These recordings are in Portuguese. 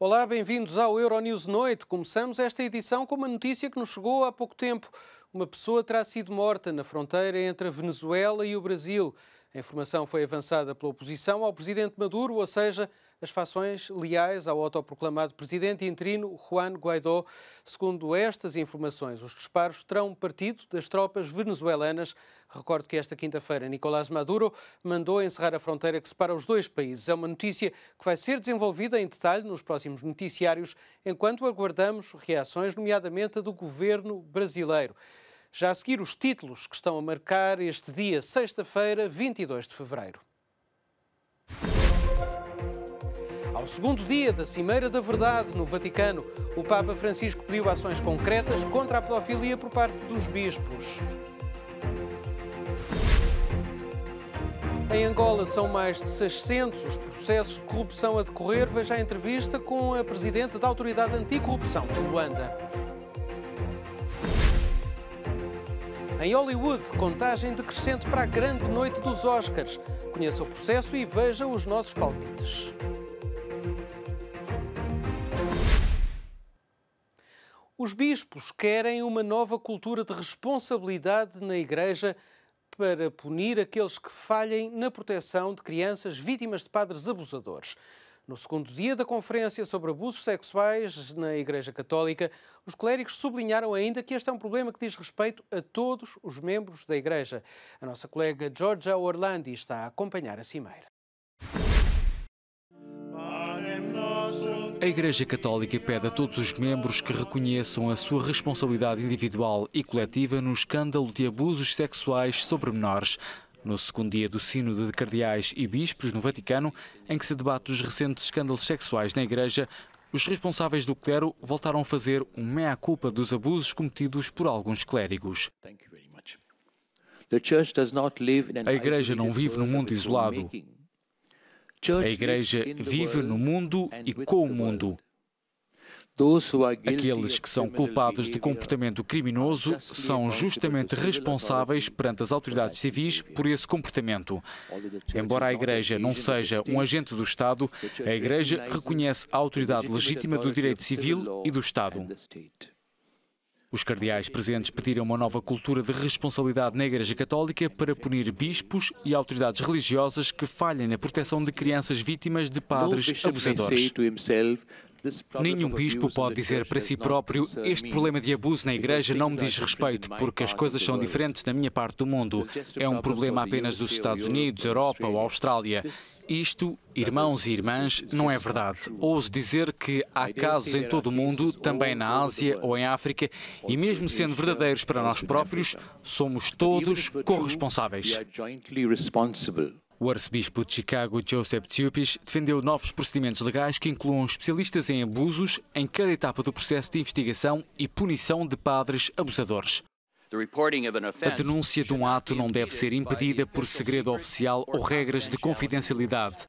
Olá, bem-vindos ao Euronews Noite. Começamos esta edição com uma notícia que nos chegou há pouco tempo. Uma pessoa terá sido morta na fronteira entre a Venezuela e o Brasil. A informação foi avançada pela oposição ao presidente Maduro, ou seja, as fações leais ao autoproclamado presidente interino Juan Guaidó. Segundo estas informações, os disparos terão partido das tropas venezuelanas. Recordo que esta quinta-feira Nicolás Maduro mandou encerrar a fronteira que separa os dois países. É uma notícia que vai ser desenvolvida em detalhe nos próximos noticiários, enquanto aguardamos reações, nomeadamente a do governo brasileiro. Já a seguir, os títulos que estão a marcar este dia, sexta-feira, 22 de fevereiro. Ao segundo dia da Cimeira da Verdade no Vaticano, o Papa Francisco pediu ações concretas contra a pedofilia por parte dos bispos. Em Angola são mais de 600 os processos de corrupção a decorrer. Veja a entrevista com a presidente da Autoridade Anticorrupção de Luanda. Em Hollywood, contagem decrescente para a grande noite dos Oscars. Conheça o processo e veja os nossos palpites. Os bispos querem uma nova cultura de responsabilidade na Igreja para punir aqueles que falhem na proteção de crianças vítimas de padres abusadores. No segundo dia da conferência sobre abusos sexuais na Igreja Católica, os clérigos sublinharam ainda que este é um problema que diz respeito a todos os membros da Igreja. A nossa colega Georgia Orlandi está a acompanhar a cimeira. A Igreja Católica pede a todos os membros que reconheçam a sua responsabilidade individual e coletiva no escândalo de abusos sexuais sobre menores. No segundo dia do Sínodo de Cardeais e Bispos no Vaticano, em que se debate os recentes escândalos sexuais na Igreja, os responsáveis do clero voltaram a fazer um mea-culpa dos abusos cometidos por alguns clérigos. A Igreja não vive num mundo isolado. A Igreja vive no mundo e com o mundo. Aqueles que são culpados de comportamento criminoso são justamente responsáveis perante as autoridades civis por esse comportamento. Embora a Igreja não seja um agente do Estado, a Igreja reconhece a autoridade legítima do direito civil e do Estado. Os cardeais presentes pediram uma nova cultura de responsabilidade na Igreja Católica para punir bispos e autoridades religiosas que falhem na proteção de crianças vítimas de padres abusadores. Nenhum bispo pode dizer para si próprio: este problema de abuso na Igreja não me diz respeito, porque as coisas são diferentes na minha parte do mundo. É um problema apenas dos Estados Unidos, Europa ou Austrália. Isto, irmãos e irmãs, não é verdade. Ouso dizer que há casos em todo o mundo, também na Ásia ou em África, e mesmo sendo verdadeiros para nós próprios, somos todos corresponsáveis. O arcebispo de Chicago, Joseph Tsupis, defendeu novos procedimentos legais que incluam especialistas em abusos em cada etapa do processo de investigação e punição de padres abusadores. A denúncia de um ato não deve ser impedida por segredo oficial ou regras de confidencialidade.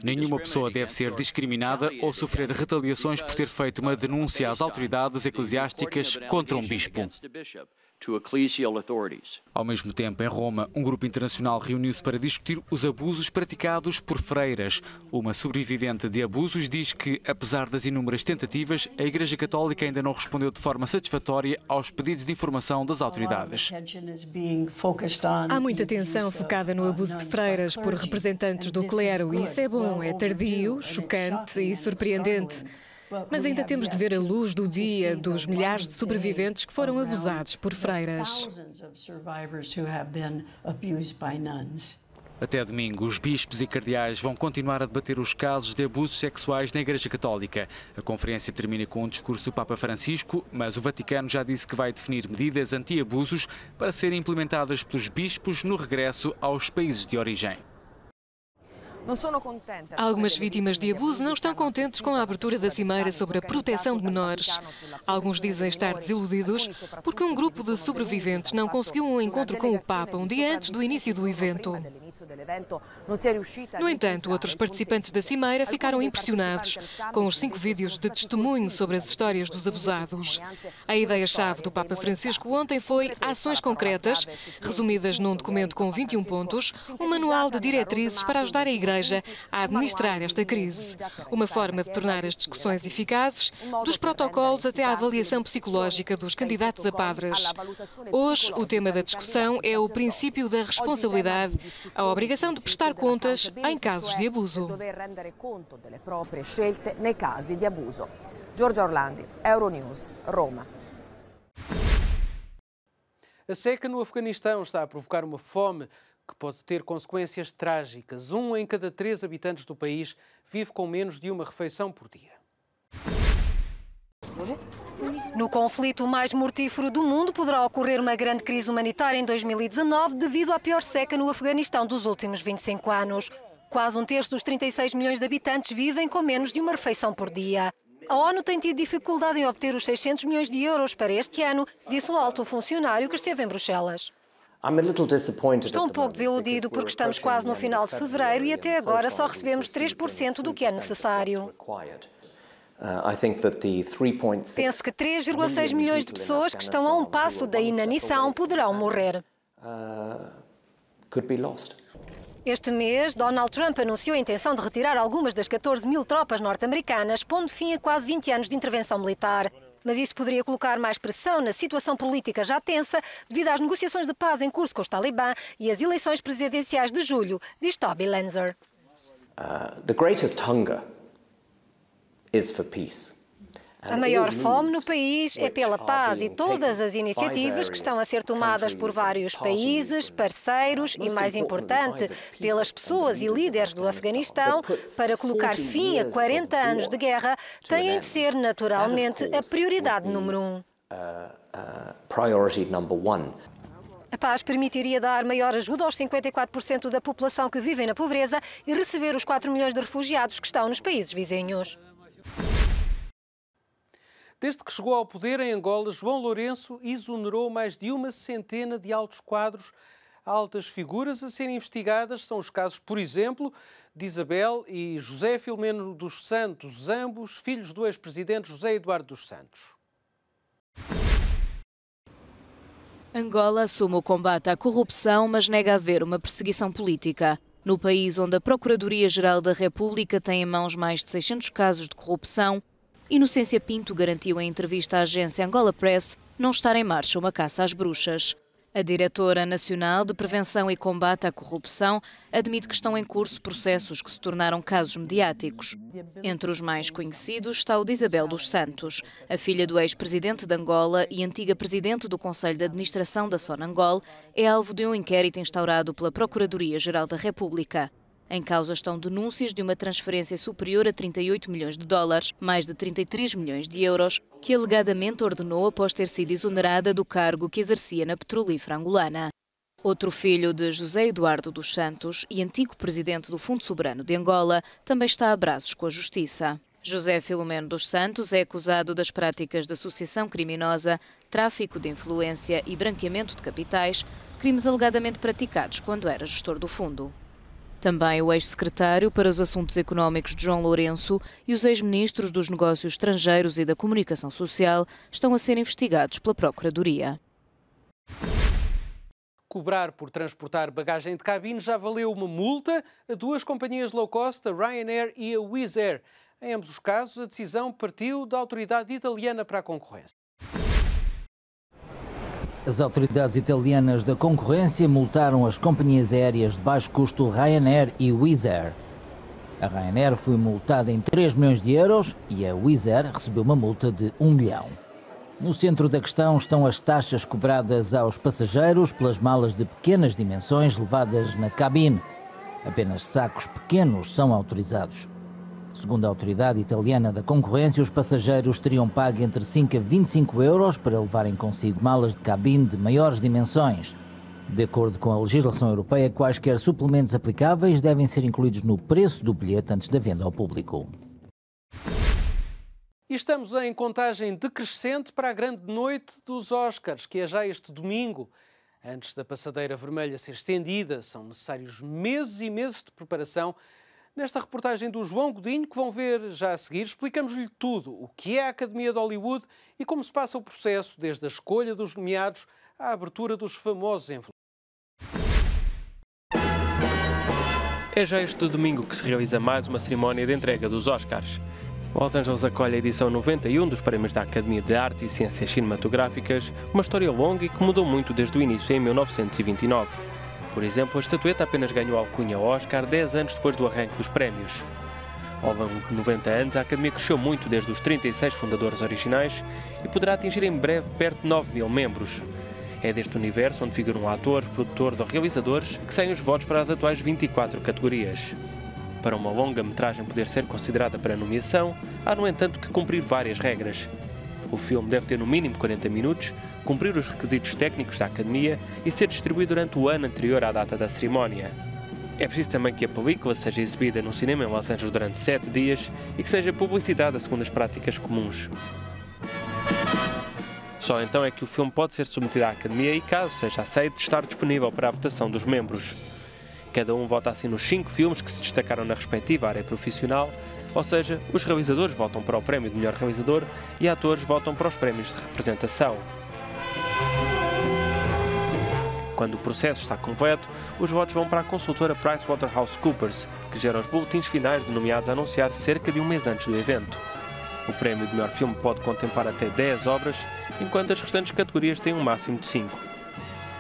Nenhuma pessoa deve ser discriminada ou sofrer retaliações por ter feito uma denúncia às autoridades eclesiásticas contra um bispo. Ao mesmo tempo, em Roma, um grupo internacional reuniu-se para discutir os abusos praticados por freiras. Uma sobrevivente de abusos diz que, apesar das inúmeras tentativas, a Igreja Católica ainda não respondeu de forma satisfatória aos pedidos de informação das autoridades. Há muita atenção focada no abuso de freiras por representantes do clero e isso é bom, é tardio, chocante e surpreendente. Mas ainda temos de ver a luz do dia dos milhares de sobreviventes que foram abusados por freiras. Até domingo, os bispos e cardeais vão continuar a debater os casos de abusos sexuais na Igreja Católica. A conferência termina com um discurso do Papa Francisco, mas o Vaticano já disse que vai definir medidas anti-abusos para serem implementadas pelos bispos no regresso aos países de origem. Algumas vítimas de abuso não estão contentes com a abertura da cimeira sobre a proteção de menores. Alguns dizem estar desiludidos porque um grupo de sobreviventes não conseguiu um encontro com o Papa um dia antes do início do evento. No entanto, outros participantes da cimeira ficaram impressionados com os 5 vídeos de testemunho sobre as histórias dos abusados. A ideia-chave do Papa Francisco ontem foi ações concretas, resumidas num documento com 21 pontos, um manual de diretrizes para ajudar a Igreja Igreja a administrar esta crise. Uma forma de tornar as discussões eficazes, dos protocolos até à avaliação psicológica dos candidatos a padres. Hoje, o tema da discussão é o princípio da responsabilidade, a obrigação de prestar contas em casos de abuso. Giorgia Orlandi, Euronews, Roma. A seca no Afeganistão está a provocar uma fome que pode ter consequências trágicas. 1 em cada 3 habitantes do país vive com menos de uma refeição por dia. No conflito mais mortífero do mundo, poderá ocorrer uma grande crise humanitária em 2019 devido à pior seca no Afeganistão dos últimos 25 anos. Quase 1/3 dos 36 milhões de habitantes vivem com menos de uma refeição por dia. A ONU tem tido dificuldade em obter os 600 milhões de euros para este ano, disse o alto funcionário que esteve em Bruxelas. Estou um pouco desiludido porque estamos quase no final de fevereiro e até agora só recebemos 3% do que é necessário. Penso que 3,6 milhões de pessoas que estão a um passo da inanição poderão morrer. Este mês, Donald Trump anunciou a intenção de retirar algumas das 14 mil tropas norte-americanas, pondo fim a quase 20 anos de intervenção militar. Mas isso poderia colocar mais pressão na situação política já tensa devido às negociações de paz em curso com os Talibã e as eleições presidenciais de julho, diz Toby Lenzer. The greatest hunger is for peace. A maior fome no país é pela paz e todas as iniciativas que estão a ser tomadas por vários países, parceiros e, mais importante, pelas pessoas e líderes do Afeganistão para colocar fim a 40 anos de guerra têm de ser naturalmente a prioridade número 1. A paz permitiria dar maior ajuda aos 54% da população que vive na pobreza e receber os 4 milhões de refugiados que estão nos países vizinhos. Desde que chegou ao poder em Angola, João Lourenço exonerou mais de uma centena de altos quadros. Altas figuras a serem investigadas são os casos, por exemplo, de Isabel e José Filomeno dos Santos, ambos filhos do ex-presidente José Eduardo dos Santos. Angola assume o combate à corrupção, mas nega haver uma perseguição política. No país onde a Procuradoria-Geral da República tem em mãos mais de 600 casos de corrupção, Inocência Pinto garantiu em entrevista à agência Angola Press não estar em marcha uma caça às bruxas. A diretora nacional de Prevenção e Combate à Corrupção admite que estão em curso processos que se tornaram casos mediáticos. Entre os mais conhecidos está o de Isabel dos Santos, a filha do ex-presidente de Angola e antiga presidente do Conselho de Administração da Sonangol, é alvo de um inquérito instaurado pela Procuradoria-Geral da República. Em causa estão denúncias de uma transferência superior a 38 milhões de dólares, mais de 33 milhões de euros, que alegadamente ordenou após ter sido exonerada do cargo que exercia na petrolífera angolana. Outro filho de José Eduardo dos Santos e antigo presidente do Fundo Soberano de Angola também está a braços com a Justiça. José Filomeno dos Santos é acusado das práticas de associação criminosa, tráfico de influência e branqueamento de capitais, crimes alegadamente praticados quando era gestor do fundo. Também o ex-secretário para os Assuntos Económicos de João Lourenço e os ex-ministros dos Negócios Estrangeiros e da Comunicação Social estão a ser investigados pela Procuradoria. Cobrar por transportar bagagem de cabine já valeu uma multa a 2 companhias low cost, a Ryanair e a Wizz Air. Em ambos os casos, a decisão partiu da Autoridade Italiana para a Concorrência. As autoridades italianas da concorrência multaram as companhias aéreas de baixo custo Ryanair e Wizz Air. A Ryanair foi multada em 3 milhões de euros e a Wizz Air recebeu uma multa de 1 milhão. No centro da questão estão as taxas cobradas aos passageiros pelas malas de pequenas dimensões levadas na cabine. Apenas sacos pequenos são autorizados. Segundo a Autoridade Italiana da Concorrência, os passageiros teriam pago entre 5 a 25 euros para levarem consigo malas de cabine de maiores dimensões. De acordo com a legislação europeia, quaisquer suplementos aplicáveis devem ser incluídos no preço do bilhete antes da venda ao público. E estamos em contagem decrescente para a grande noite dos Oscars, que é já este domingo. Antes da passadeira vermelha ser estendida, são necessários meses e meses de preparação. Nesta reportagem do João Godinho, que vão ver já a seguir, explicamos-lhe tudo, o que é a Academia de Hollywood e como se passa o processo, desde a escolha dos nomeados à abertura dos famosos envelopes. É já este domingo que se realiza mais uma cerimónia de entrega dos Oscars. Los Angeles acolhe a edição 91 dos Prémios da Academia de Arte e Ciências Cinematográficas, uma história longa e que mudou muito desde o início em 1929. Por exemplo, a estatueta apenas ganhou a alcunha Oscar 10 anos depois do arranque dos prémios. Ao longo de 90 anos, a Academia cresceu muito desde os 36 fundadores originais e poderá atingir em breve perto de 9 mil membros. É deste universo onde figuram atores, produtores ou realizadores que saem os votos para as atuais 24 categorias. Para uma longa-metragem poder ser considerada para nomeação, há no entanto que cumprir várias regras. O filme deve ter no mínimo 40 minutos, cumprir os requisitos técnicos da Academia e ser distribuído durante o ano anterior à data da cerimónia. É preciso também que a película seja exibida no cinema em Los Angeles durante 7 dias e que seja publicitada segundo as práticas comuns. Só então é que o filme pode ser submetido à Academia e, caso seja aceito, estar disponível para a votação dos membros. Cada um vota assim nos 5 filmes que se destacaram na respectiva área profissional, ou seja, os realizadores votam para o prémio de melhor realizador e atores votam para os prémios de representação. Quando o processo está completo, os votos vão para a consultora PricewaterhouseCoopers, que gera os boletins finais de nomeados a anunciar cerca de um mês antes do evento. O prémio de melhor filme pode contemplar até 10 obras, enquanto as restantes categorias têm um máximo de 5.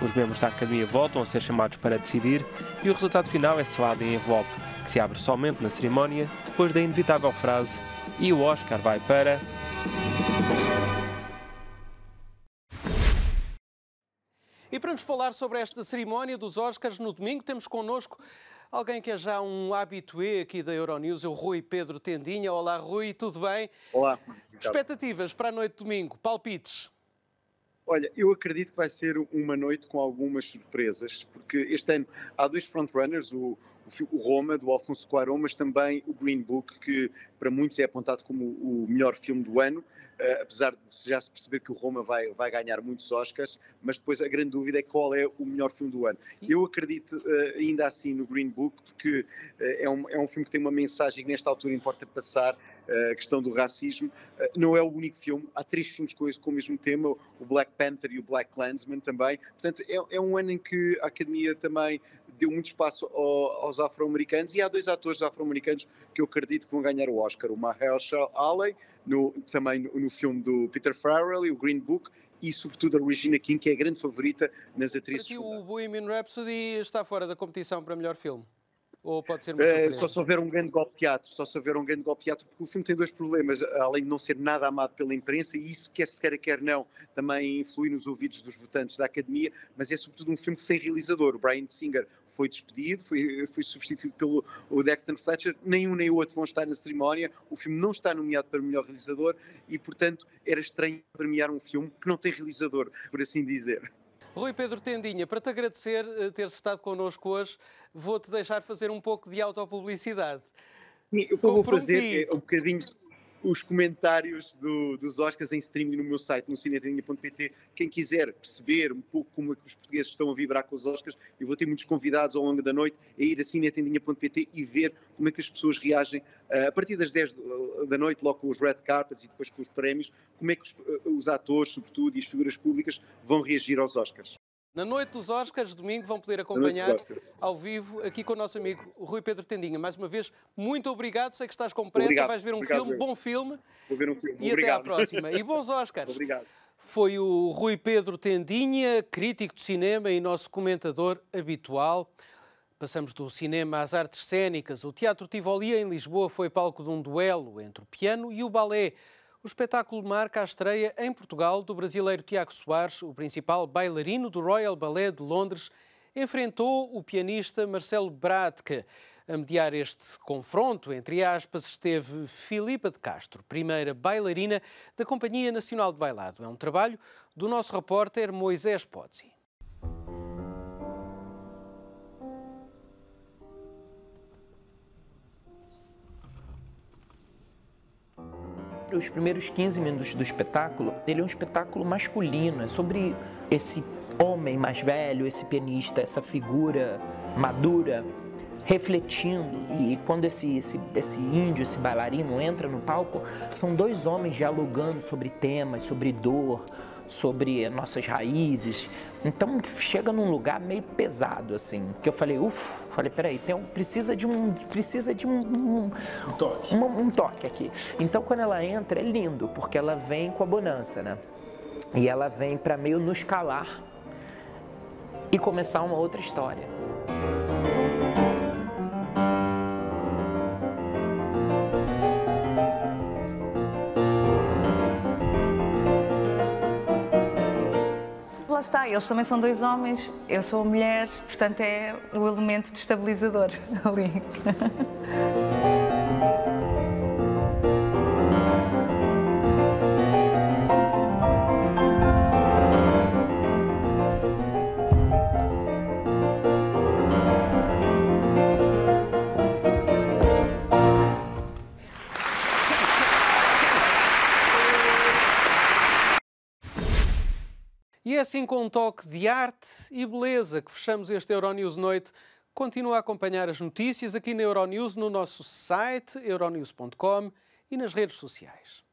Os membros da Academia voltam a ser chamados para decidir e o resultado final é selado em envelope, que se abre somente na cerimónia, depois da inevitável frase "E o Oscar vai para..." E para nos falar sobre esta cerimónia dos Oscars no domingo, temos connosco alguém que é já um habitué aqui da Euronews, é o Rui Pedro Tendinha. Olá, Rui, tudo bem? Olá. Expectativas para a noite de domingo? Palpites? Olha, eu acredito que vai ser uma noite com algumas surpresas, porque este ano há 2 frontrunners, o Roma, do Alfonso Cuarón, mas também o Green Book, que para muitos é apontado como o melhor filme do ano, apesar de já se perceber que o Roma vai ganhar muitos Oscars, mas depois a grande dúvida é qual é o melhor filme do ano. Eu acredito ainda assim no Green Book, porque é um filme que tem uma mensagem que nesta altura importa passar, a questão do racismo. Não é o único filme, há 3 filmes com o mesmo tema, o Black Panther e o Black Klansman também. Portanto, é um ano em que a Academia também deu muito espaço aos afro-americanos, e há 2 atores afro-americanos que eu acredito que vão ganhar o Oscar, o Mahershala Ali, também no filme do Peter Farrell, e o Green Book, e sobretudo a Regina King, que é a grande favorita nas atrizes. Para ti, o Bohemian Rhapsody está fora da competição para melhor filme? Ou pode ser uma surpresa? Só se houver um grande golpe de teatro, porque o filme tem 2 problemas, além de não ser nada amado pela imprensa, e isso, quer se queira, quer não, também influi nos ouvidos dos votantes da Academia, mas é sobretudo um filme sem realizador. O Bryan Singer foi despedido, foi substituído pelo Dexter Fletcher, nem um nem o outro vão estar na cerimónia, o filme não está nomeado para melhor realizador e, portanto, era estranho premiar um filme que não tem realizador, por assim dizer. Rui Pedro Tendinha, para te agradecer ter-se estado connosco hoje, vou-te deixar fazer um pouco de autopublicidade. Sim, o que eu vou fazer é um bocadinho os comentários dos Oscars em streaming no meu site, no cinetendinha.pt. Quem quiser perceber um pouco como é que os portugueses estão a vibrar com os Oscars, eu vou ter muitos convidados ao longo da noite a ir a cinetendinha.pt e ver como é que as pessoas reagem a partir das 10 da noite, logo com os red carpets e depois com os prémios, como é que os atores, sobretudo, e as figuras públicas vão reagir aos Oscars. Na noite dos Oscars, domingo, vão poder acompanhar ao vivo aqui com o nosso amigo Rui Pedro Tendinha. Mais uma vez, muito obrigado. Sei que estás com pressa, vais ver um filme, bom filme. Vou ver um filme. E até à próxima. E bons Oscars. Obrigado. Foi o Rui Pedro Tendinha, crítico de cinema e nosso comentador habitual. Passamos do cinema às artes cênicas. O Teatro Tivoli em Lisboa foi palco de um duelo entre o piano e o balé. O espetáculo marca a estreia em Portugal do brasileiro Tiago Soares, o principal bailarino do Royal Ballet de Londres, enfrentou o pianista Marcelo Bradke. A mediar este confronto, entre aspas, esteve Filipa de Castro, primeira bailarina da Companhia Nacional de Bailado. É um trabalho do nosso repórter Moisés Pozzi. Os primeiros 15 minutos do espetáculo, ele é um espetáculo masculino, é sobre esse homem mais velho, esse pianista, essa figura madura, refletindo, e quando esse índio, esse bailarino entra no palco, são dois homens dialogando sobre temas, sobre dor, sobre nossas raízes. Então chega num lugar meio pesado, assim, que eu falei, peraí, precisa de um toque aqui. Então quando ela entra é lindo, porque ela vem com a bonança, né? E ela vem para meio nos calar e começar uma outra história. Lá está, eles também são dois homens, eu sou a mulher, portanto é o elemento destabilizador ali. E é assim com um toque de arte e beleza que fechamos este Euronews Noite. Continua a acompanhar as notícias aqui na Euronews, no nosso site, euronews.com e nas redes sociais.